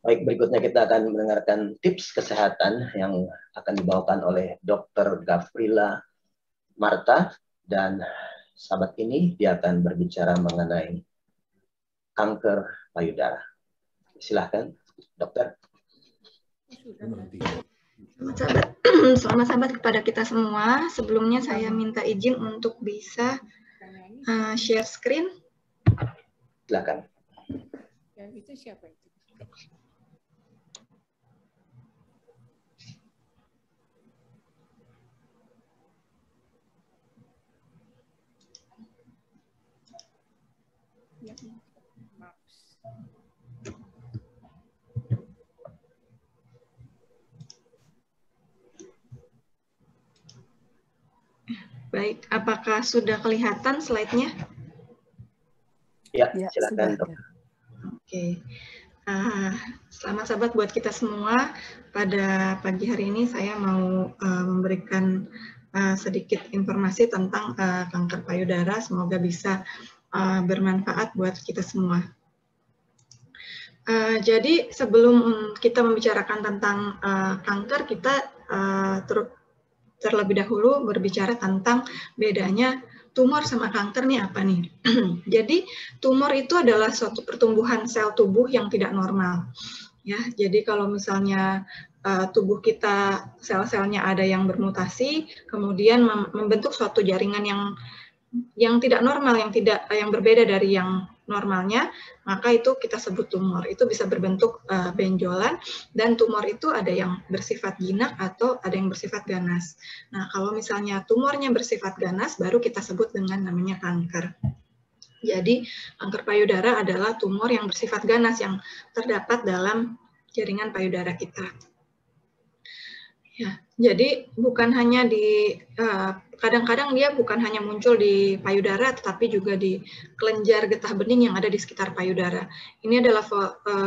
Baik, berikutnya kita akan mendengarkan tips kesehatan yang akan dibawakan oleh Dr. Gavrila Marta, dan sahabat ini dia akan berbicara mengenai kanker payudara. Silahkan, dokter. Selamat sahabat kepada kita semua. Sebelumnya saya minta izin untuk bisa share screen. Silakan. Dan itu siapa itu? Ya, mouse. Baik, apakah sudah kelihatan slide-nya? Ya, silakan dok. Oke. Selamat sahabat buat kita semua. Pada pagi hari ini saya mau memberikan sedikit informasi tentang kanker payudara. Semoga bisa bermanfaat buat kita semua. Jadi sebelum kita membicarakan tentang kanker, kita terlebih dahulu berbicara tentang bedanya tumor sama kanker nih apa nih. Jadi tumor itu adalah suatu pertumbuhan sel tubuh yang tidak normal. Ya, jadi kalau misalnya tubuh kita sel-selnya ada yang bermutasi, kemudian membentuk suatu jaringan yang tidak normal, yang berbeda dari yang normalnya, maka itu kita sebut tumor. Itu bisa berbentuk benjolan, dan tumor itu ada yang bersifat jinak atau ada yang bersifat ganas. Nah, kalau misalnya tumornya bersifat ganas, baru kita sebut dengan namanya kanker. Jadi, kanker payudara adalah tumor yang bersifat ganas yang terdapat dalam jaringan payudara kita. Ya, jadi bukan hanya di kadang-kadang dia bukan hanya muncul di payudara, tetapi juga di kelenjar getah bening yang ada di sekitar payudara. Ini adalah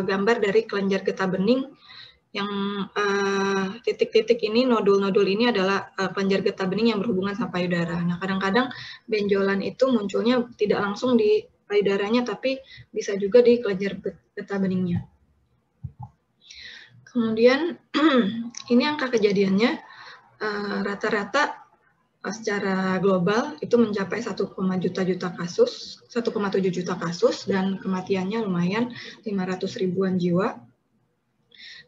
gambar dari kelenjar getah bening yang titik-titik ini, nodul-nodul ini adalah kelenjar getah bening yang berhubungan sama payudara. Nah, kadang-kadang benjolan itu munculnya tidak langsung di payudaranya, tapi bisa juga di kelenjar getah beningnya. Kemudian ini angka kejadiannya rata-rata secara global itu mencapai 1,7 juta kasus, dan kematiannya lumayan 500 ribuan jiwa.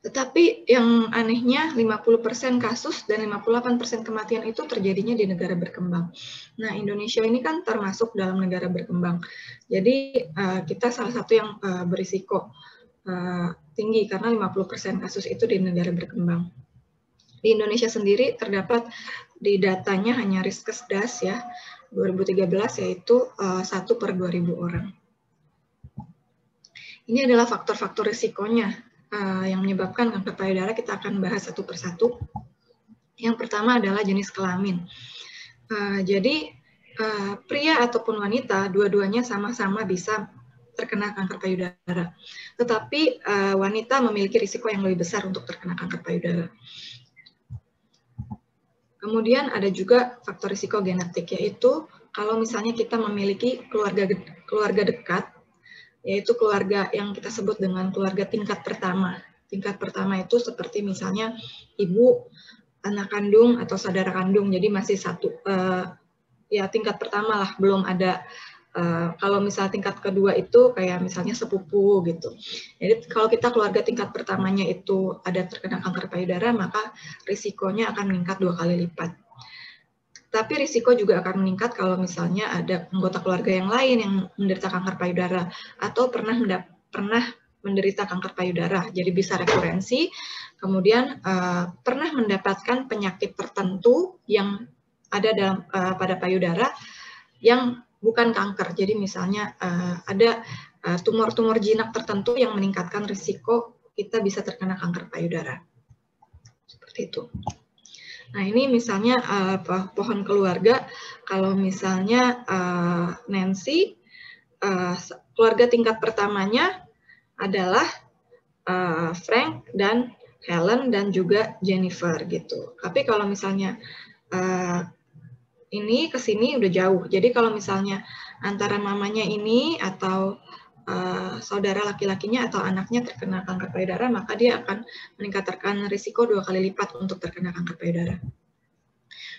Tetapi yang anehnya 50% kasus dan 58% kematian itu terjadinya di negara berkembang. Nah, Indonesia ini kan termasuk dalam negara berkembang. Jadi kita salah satu yang berisiko tinggi karena 50% kasus itu di negara berkembang. Di Indonesia sendiri terdapat di datanya hanya Riskesdas ya 2013 yaitu 1/2000 orang. Ini adalah faktor-faktor risikonya yang menyebabkan kanker payudara. Kita akan bahas satu persatu. Yang pertama adalah jenis kelamin. Jadi pria ataupun wanita dua-duanya sama-sama bisa terkena kanker payudara. Tetapi wanita memiliki risiko yang lebih besar untuk terkena kanker payudara. Kemudian ada juga faktor risiko genetik, yaitu kalau misalnya kita memiliki keluarga dekat, yaitu keluarga yang kita sebut dengan keluarga tingkat pertama. Tingkat pertama itu seperti misalnya ibu, anak kandung, atau saudara kandung. Jadi masih satu, ya tingkat pertama lah, belum ada. Kalau misalnya tingkat kedua itu kayak misalnya sepupu gitu. Jadi kalau kita keluarga tingkat pertamanya itu ada terkena kanker payudara, maka risikonya akan meningkat 2 kali lipat. Tapi risiko juga akan meningkat kalau misalnya ada anggota keluarga yang lain yang menderita kanker payudara atau pernah menderita kanker payudara. Jadi bisa rekurensi, kemudian pernah mendapatkan penyakit tertentu yang ada dalam pada payudara yang bukan kanker. Jadi misalnya ada tumor-tumor jinak tertentu yang meningkatkan risiko kita bisa terkena kanker payudara. Seperti itu. Nah, ini misalnya pohon keluarga. Kalau misalnya Nancy, keluarga tingkat pertamanya adalah Frank dan Helen dan juga Jennifer gitu. Tapi kalau misalnya ini ke sini udah jauh. Jadi kalau misalnya antara mamanya ini atau saudara laki-lakinya atau anaknya terkena kanker payudara, maka dia akan meningkatkan risiko 2 kali lipat untuk terkena kanker payudara.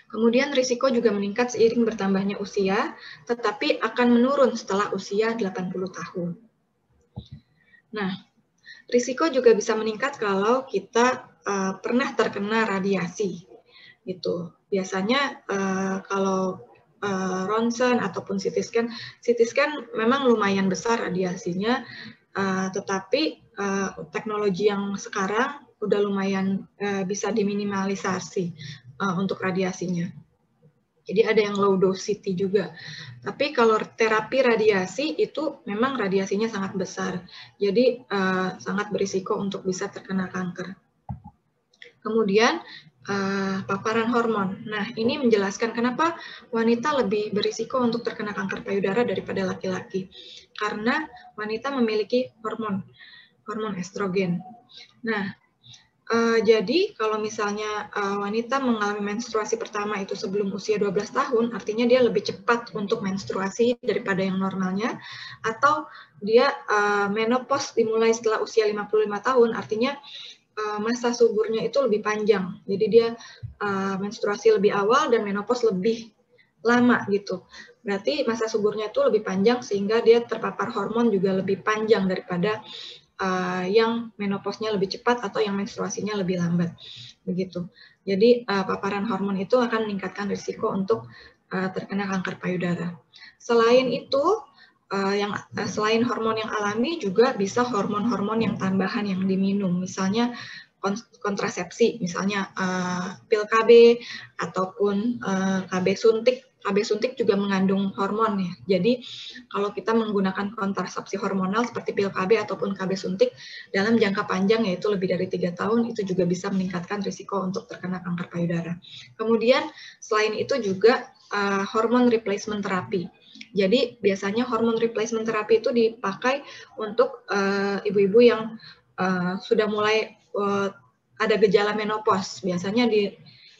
Kemudian risiko juga meningkat seiring bertambahnya usia, tetapi akan menurun setelah usia 80 tahun. Nah, risiko juga bisa meningkat kalau kita pernah terkena radiasi. Gitu. Biasanya kalau ronsen ataupun CT scan memang lumayan besar radiasinya, tetapi teknologi yang sekarang udah lumayan bisa diminimalisasi untuk radiasinya. Jadi ada yang low dose CT juga. Tapi kalau terapi radiasi itu memang radiasinya sangat besar. Jadi sangat berisiko untuk bisa terkena kanker. Kemudian paparan hormon. Nah, ini menjelaskan kenapa wanita lebih berisiko untuk terkena kanker payudara daripada laki-laki. Karena wanita memiliki hormon estrogen. Nah, jadi kalau misalnya wanita mengalami menstruasi pertama itu sebelum usia 12 tahun, artinya dia lebih cepat untuk menstruasi daripada yang normalnya, atau dia menopause dimulai setelah usia 55 tahun, artinya masa suburnya itu lebih panjang. Jadi dia menstruasi lebih awal dan menopause lebih lama gitu. Berarti masa suburnya itu lebih panjang sehingga dia terpapar hormon juga lebih panjang daripada yang menopausnya lebih cepat atau yang menstruasinya lebih lambat. Begitu. Jadi paparan hormon itu akan meningkatkan risiko untuk terkena kanker payudara. Selain itu, selain hormon yang alami juga bisa hormon-hormon yang tambahan yang diminum, misalnya kontrasepsi, misalnya pil KB ataupun KB suntik. KB suntik juga mengandung hormon ya. Jadi kalau kita menggunakan kontrasepsi hormonal seperti pil KB ataupun KB suntik dalam jangka panjang yaitu lebih dari 3 tahun itu juga bisa meningkatkan risiko untuk terkena kanker payudara. Kemudian selain itu juga hormon replacement terapi. Jadi biasanya hormon replacement terapi itu dipakai untuk ibu-ibu yang sudah mulai ada gejala menopause. Biasanya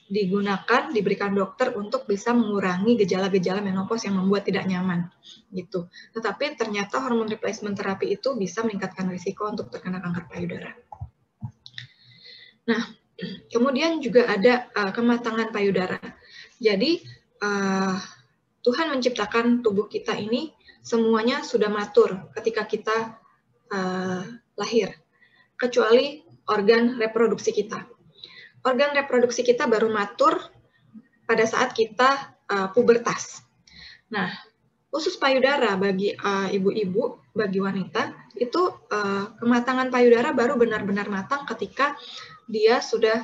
diberikan dokter untuk bisa mengurangi gejala-gejala menopause yang membuat tidak nyaman. Gitu. Tetapi ternyata hormon replacement terapi itu bisa meningkatkan risiko untuk terkena kanker payudara. Nah, kemudian juga ada kematangan payudara. Jadi Tuhan menciptakan tubuh kita ini semuanya sudah matur ketika kita lahir, kecuali organ reproduksi kita. Organ reproduksi kita baru matur pada saat kita pubertas. Nah, usus payudara bagi ibu-ibu, bagi wanita, itu kematangan payudara baru benar-benar matang ketika dia sudah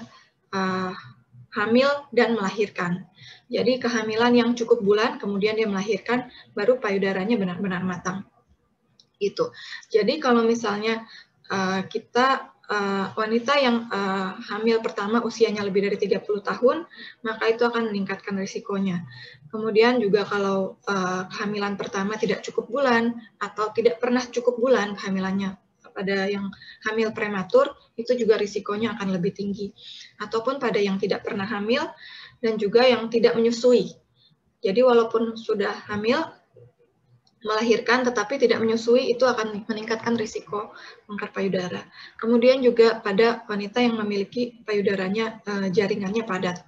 hamil dan melahirkan. Jadi kehamilan yang cukup bulan, kemudian dia melahirkan, baru payudaranya benar-benar matang. Itu. Jadi kalau misalnya wanita yang hamil pertama usianya lebih dari 30 tahun, maka itu akan meningkatkan risikonya. Kemudian juga kalau kehamilan pertama tidak cukup bulan atau tidak pernah cukup bulan kehamilannya, pada yang hamil prematur, itu juga risikonya akan lebih tinggi. Ataupun pada yang tidak pernah hamil dan juga yang tidak menyusui. Jadi walaupun sudah hamil, melahirkan tetapi tidak menyusui, itu akan meningkatkan risiko kanker payudara. Kemudian juga pada wanita yang memiliki payudaranya jaringannya padat.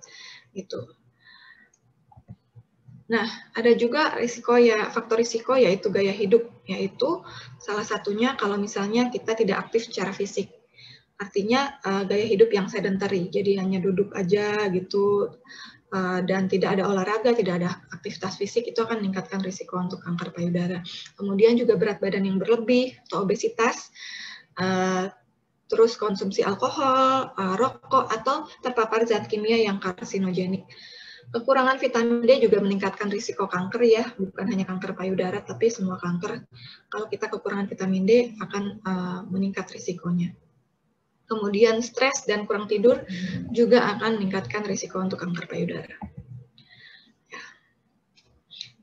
Gitu. Nah, ada juga faktor risiko yaitu gaya hidup, yaitu salah satunya kalau misalnya kita tidak aktif secara fisik. Artinya gaya hidup yang sedentary, jadi hanya duduk aja gitu, dan tidak ada olahraga, tidak ada aktivitas fisik, itu akan meningkatkan risiko untuk kanker payudara. Kemudian juga berat badan yang berlebih atau obesitas, terus konsumsi alkohol, rokok, atau terpapar zat kimia yang karsinogenik. Kekurangan vitamin D juga meningkatkan risiko kanker ya, bukan hanya kanker payudara, tapi semua kanker. Kalau kita kekurangan vitamin D akan meningkat risikonya. Kemudian stres dan kurang tidur juga akan meningkatkan risiko untuk kanker payudara. Ya.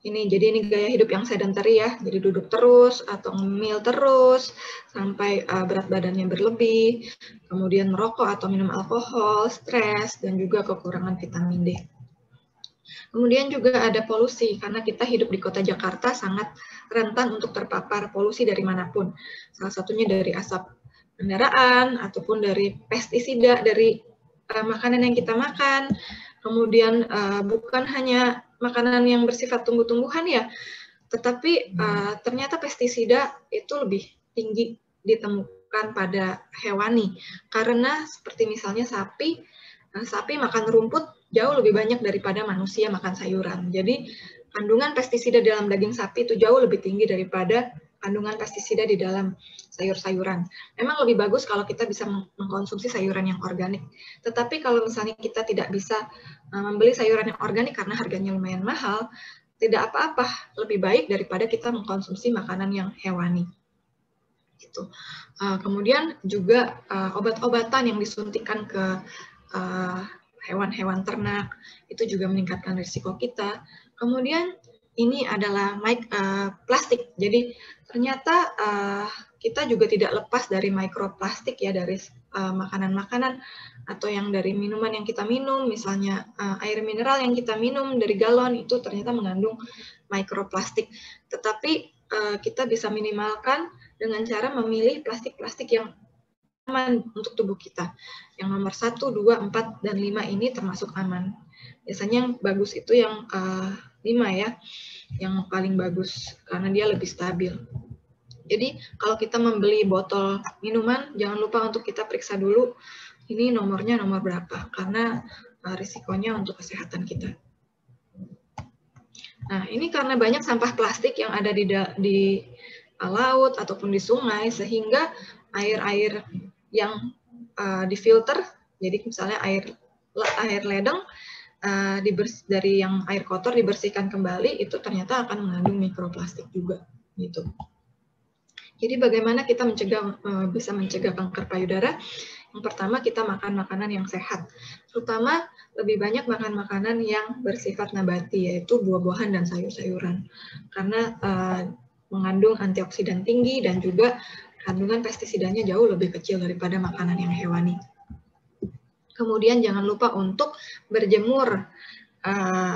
Jadi ini gaya hidup yang sedentary ya, jadi duduk terus atau ngemil terus sampai berat badannya berlebih, kemudian merokok atau minum alkohol, stres, dan juga kekurangan vitamin D. Kemudian juga ada polusi, karena kita hidup di kota Jakarta sangat rentan untuk terpapar polusi dari manapun. Salah satunya dari asap kendaraan, ataupun dari pestisida, dari makanan yang kita makan. Kemudian bukan hanya makanan yang bersifat tumbuh-tumbuhan ya, tetapi ternyata pestisida itu lebih tinggi ditemukan pada hewani. Karena seperti misalnya sapi makan rumput jauh lebih banyak daripada manusia makan sayuran. Jadi kandungan pestisida dalam daging sapi itu jauh lebih tinggi daripada kandungan pestisida di dalam sayur-sayuran. Memang lebih bagus kalau kita bisa mengkonsumsi sayuran yang organik. Tetapi kalau misalnya kita tidak bisa membeli sayuran yang organik karena harganya lumayan mahal, tidak apa-apa, lebih baik daripada kita mengkonsumsi makanan yang hewani. Gitu. Kemudian juga obat-obatan yang disuntikan ke hewan-hewan ternak itu juga meningkatkan risiko kita. Kemudian ini adalah plastik. Jadi ternyata kita juga tidak lepas dari mikroplastik ya, dari makanan-makanan atau yang dari minuman yang kita minum, misalnya air mineral yang kita minum dari galon itu ternyata mengandung mikroplastik. Tetapi kita bisa minimalkan dengan cara memilih plastik-plastik yang aman untuk tubuh kita. Yang nomor 1, 2, 4, dan 5 ini termasuk aman. Biasanya yang bagus itu yang 5 ya, yang paling bagus karena dia lebih stabil. Jadi kalau kita membeli botol minuman, jangan lupa untuk kita periksa dulu ini nomornya nomor berapa, karena risikonya untuk kesehatan kita. Nah, ini karena banyak sampah plastik yang ada di laut ataupun di sungai, sehingga air-air yang difilter, jadi misalnya air ledeng dari yang air kotor dibersihkan kembali, itu ternyata akan mengandung mikroplastik juga, gitu. Jadi bagaimana kita bisa mencegah kanker payudara? Yang pertama, kita makan makanan yang sehat, terutama lebih banyak makan makanan yang bersifat nabati, yaitu buah-buahan dan sayur-sayuran, karena mengandung antioksidan tinggi dan juga kandungan pestisidanya jauh lebih kecil daripada makanan yang hewani. Kemudian jangan lupa untuk berjemur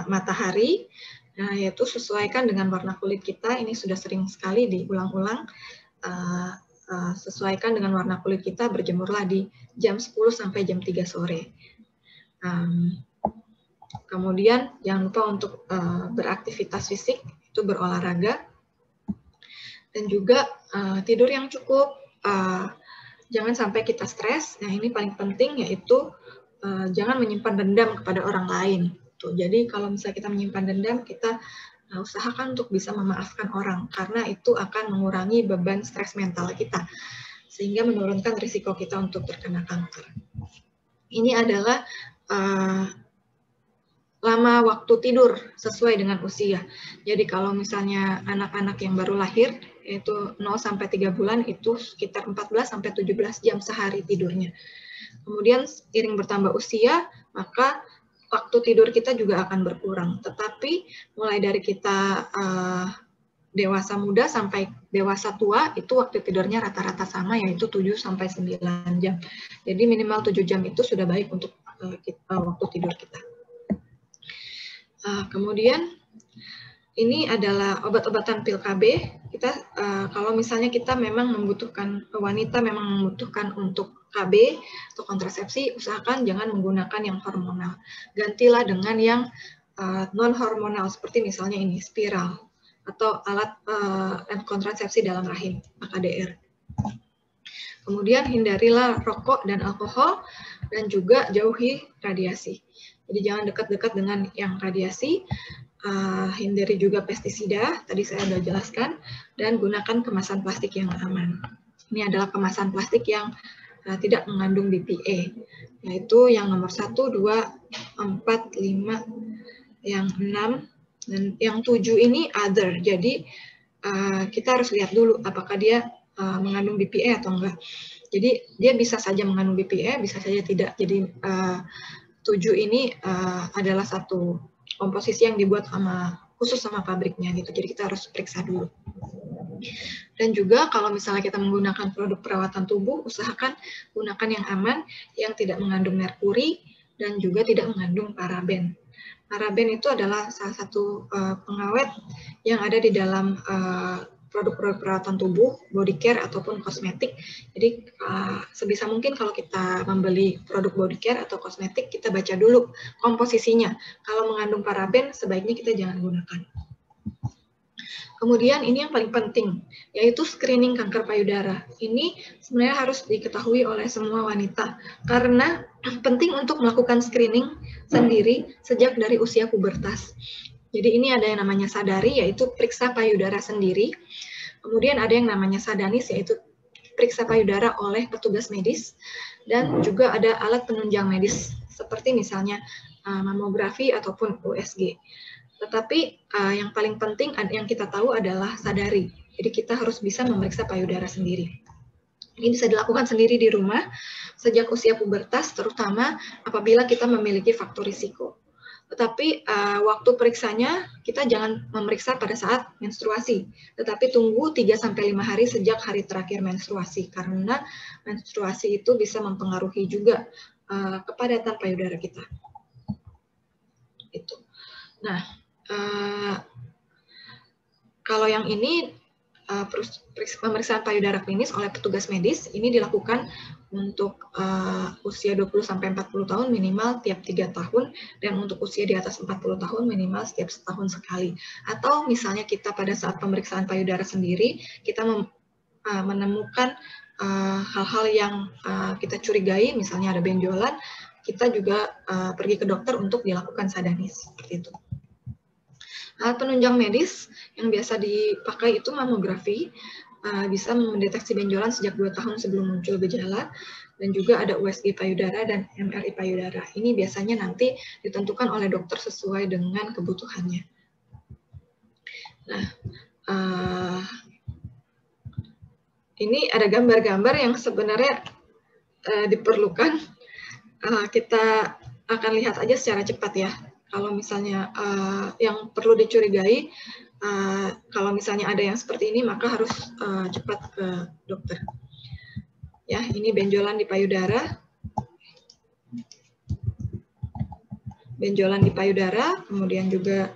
matahari, yaitu sesuaikan dengan warna kulit kita. Ini sudah sering sekali diulang-ulang. Sesuaikan dengan warna kulit kita, berjemurlah di jam 10 sampai jam 3 sore. Kemudian jangan lupa untuk beraktivitas fisik, itu berolahraga. Dan juga tidur yang cukup, jangan sampai kita stres. Nah, ini paling penting, yaitu jangan menyimpan dendam kepada orang lain. Tuh, jadi kalau misalnya kita menyimpan dendam, kita usahakan untuk bisa memaafkan orang, karena itu akan mengurangi beban stres mental kita, sehingga menurunkan risiko kita untuk terkena kanker. Ini adalah lama waktu tidur sesuai dengan usia. Jadi kalau misalnya anak-anak yang baru lahir, yaitu 0-3 bulan, itu sekitar 14-17 jam sehari tidurnya. Kemudian seiring bertambah usia, maka waktu tidur kita juga akan berkurang. Tetapi mulai dari kita dewasa muda sampai dewasa tua, itu waktu tidurnya rata-rata sama, yaitu 7-9 jam. Jadi minimal 7 jam itu sudah baik untuk waktu tidur kita. Kemudian ini adalah obat-obatan pil KB. Kita kalau misalnya kita memang membutuhkan, wanita memang membutuhkan untuk KB atau kontrasepsi, usahakan jangan menggunakan yang hormonal. Gantilah dengan yang non hormonal, seperti misalnya ini spiral atau alat kontrasepsi dalam rahim, AKDR. Kemudian hindarilah rokok dan alkohol, dan juga jauhi radiasi. Jadi jangan dekat-dekat dengan yang radiasi. Hindari juga pestisida, tadi saya sudah jelaskan, dan gunakan kemasan plastik yang aman. Ini adalah kemasan plastik yang tidak mengandung BPA, yaitu yang nomor 1, 2, 4, 5, yang 6, dan yang 7 ini other. Jadi kita harus lihat dulu apakah dia mengandung BPA atau enggak. Jadi dia bisa saja mengandung BPA, bisa saja tidak. Jadi 7 ini adalah satu komposisi yang dibuat khusus sama pabriknya gitu. Jadi kita harus periksa dulu. Dan juga kalau misalnya kita menggunakan produk perawatan tubuh, usahakan gunakan yang aman, yang tidak mengandung merkuri dan juga tidak mengandung paraben. Paraben itu adalah salah satu pengawet yang ada di dalam produk-produk perawatan tubuh, body care ataupun kosmetik. Jadi sebisa mungkin kalau kita membeli produk body care atau kosmetik, kita baca dulu komposisinya. Kalau mengandung paraben, sebaiknya kita jangan gunakan. Kemudian ini yang paling penting, yaitu screening kanker payudara. Ini sebenarnya harus diketahui oleh semua wanita, karena penting untuk melakukan screening sendiri sejak dari usia pubertas. Jadi ini ada yang namanya sadari, yaitu periksa payudara sendiri. Kemudian ada yang namanya sadanis, yaitu periksa payudara oleh petugas medis. Dan juga ada alat penunjang medis, seperti misalnya mamografi ataupun USG. Tetapi yang paling penting yang kita tahu adalah sadari. Jadi kita harus bisa memeriksa payudara sendiri. Ini bisa dilakukan sendiri di rumah sejak usia pubertas, terutama apabila kita memiliki faktor risiko. Tetapi waktu periksanya kita jangan memeriksa pada saat menstruasi, tetapi tunggu 3-5 hari sejak hari terakhir menstruasi, karena menstruasi itu bisa mempengaruhi juga kepadatan payudara kita. Itu. Nah, kalau yang ini pemeriksaan payudara klinis oleh petugas medis ini dilakukan untuk usia 20-40 tahun minimal tiap 3 tahun, dan untuk usia di atas 40 tahun minimal setiap setahun sekali. Atau misalnya kita pada saat pemeriksaan payudara sendiri kita menemukan hal-hal yang kita curigai, misalnya ada benjolan, kita juga pergi ke dokter untuk dilakukan sadanis, seperti itu. Alat penunjang medis yang biasa dipakai itu mamografi, bisa mendeteksi benjolan sejak 2 tahun sebelum muncul gejala, dan juga ada USG payudara dan MRI payudara. Ini biasanya nanti ditentukan oleh dokter sesuai dengan kebutuhannya. Nah, ini ada gambar-gambar yang sebenarnya diperlukan. Kita akan lihat aja secara cepat ya. Kalau misalnya yang perlu dicurigai, kalau misalnya ada yang seperti ini, maka harus cepat ke dokter. Ya, ini benjolan di payudara. Benjolan di payudara, kemudian juga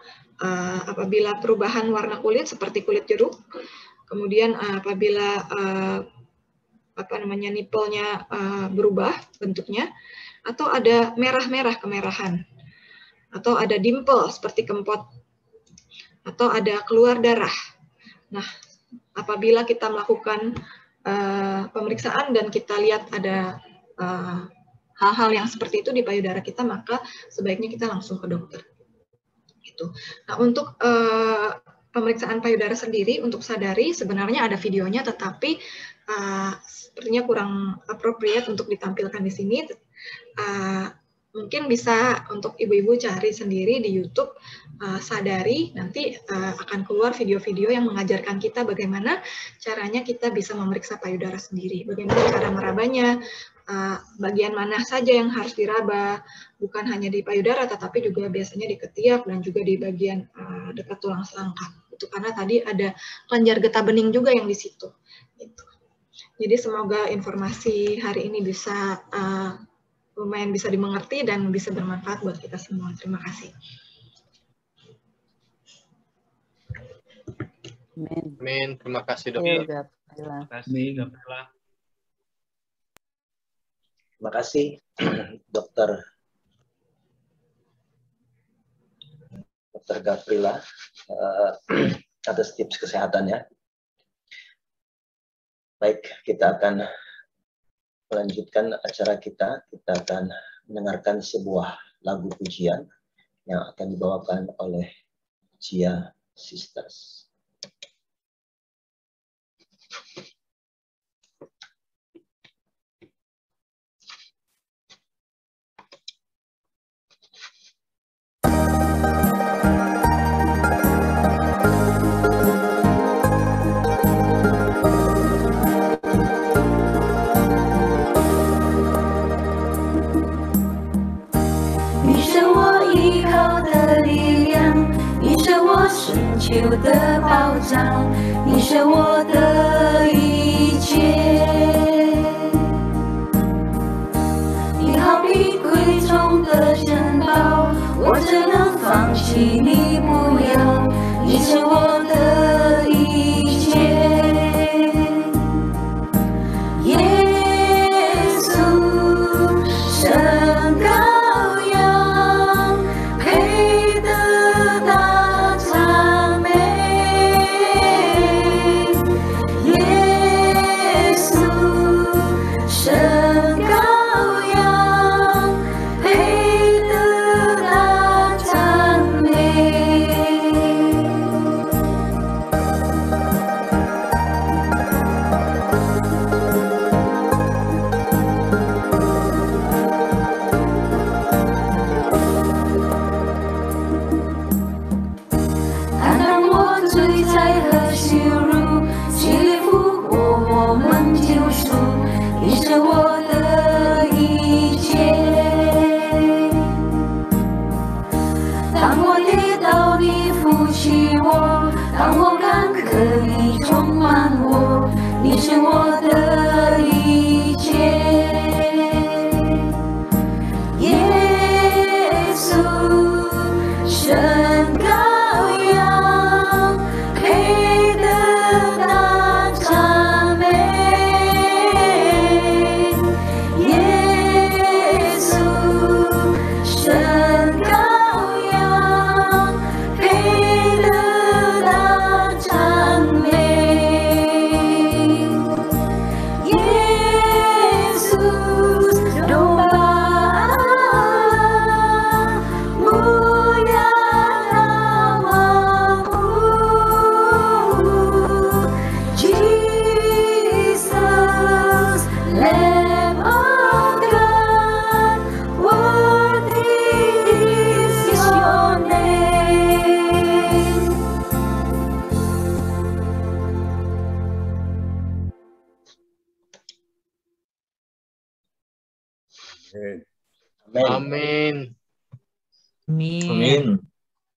apabila perubahan warna kulit seperti kulit jeruk, kemudian apabila nipelnya berubah bentuknya, atau ada merah-merah kemerahan, atau ada dimple seperti kempot, atau ada keluar darah. Nah, apabila kita melakukan pemeriksaan dan kita lihat ada hal-hal yang seperti itu di payudara kita, maka sebaiknya kita langsung ke dokter. Gitu. Nah, untuk pemeriksaan payudara sendiri, untuk sadari, sebenarnya ada videonya, tetapi sepertinya kurang appropriate untuk ditampilkan di sini. Mungkin bisa untuk ibu-ibu cari sendiri di YouTube, sadari, nanti akan keluar video-video yang mengajarkan kita bagaimana caranya kita bisa memeriksa payudara sendiri, bagaimana cara merabanya, bagian mana saja yang harus diraba, bukan hanya di payudara, tetapi juga biasanya di ketiak dan juga di bagian dekat tulang selangkah. Itu karena tadi ada kelenjar getah bening juga yang di situ. Gitu. Jadi semoga informasi hari ini bisa lumayan bisa dimengerti dan bisa bermanfaat buat kita semua. Terima kasih. Amin. Terima kasih, Dokter. Terima kasih, Gabriela. Terima kasih, Dokter Gabriela, atas tips kesehatannya. Baik, kita akan melanjutkan acara kita. Kita akan mendengarkan sebuah lagu pujian yang akan dibawakan oleh Chia Sisters.求的保障，你是我的一切。你好比蛔虫的城堡，我只能弃你不要，你是我的一切。耶稣，神羔羊，配得大赞美。耶稣，神羔羊，配得大赞美。担当我罪灾和羞辱，洗礼复活我们救赎，你是我的一切。当我跌倒，你扶起我；当我干渴，你充满我，你是我的一切。耶稣，神羔羊，配得大赞美。耶稣，神羔羊，配得大赞美。耶稣，荣吧，不要那么Jesus, Lamb of God, worthy is your name. Amin. Amin. Amin.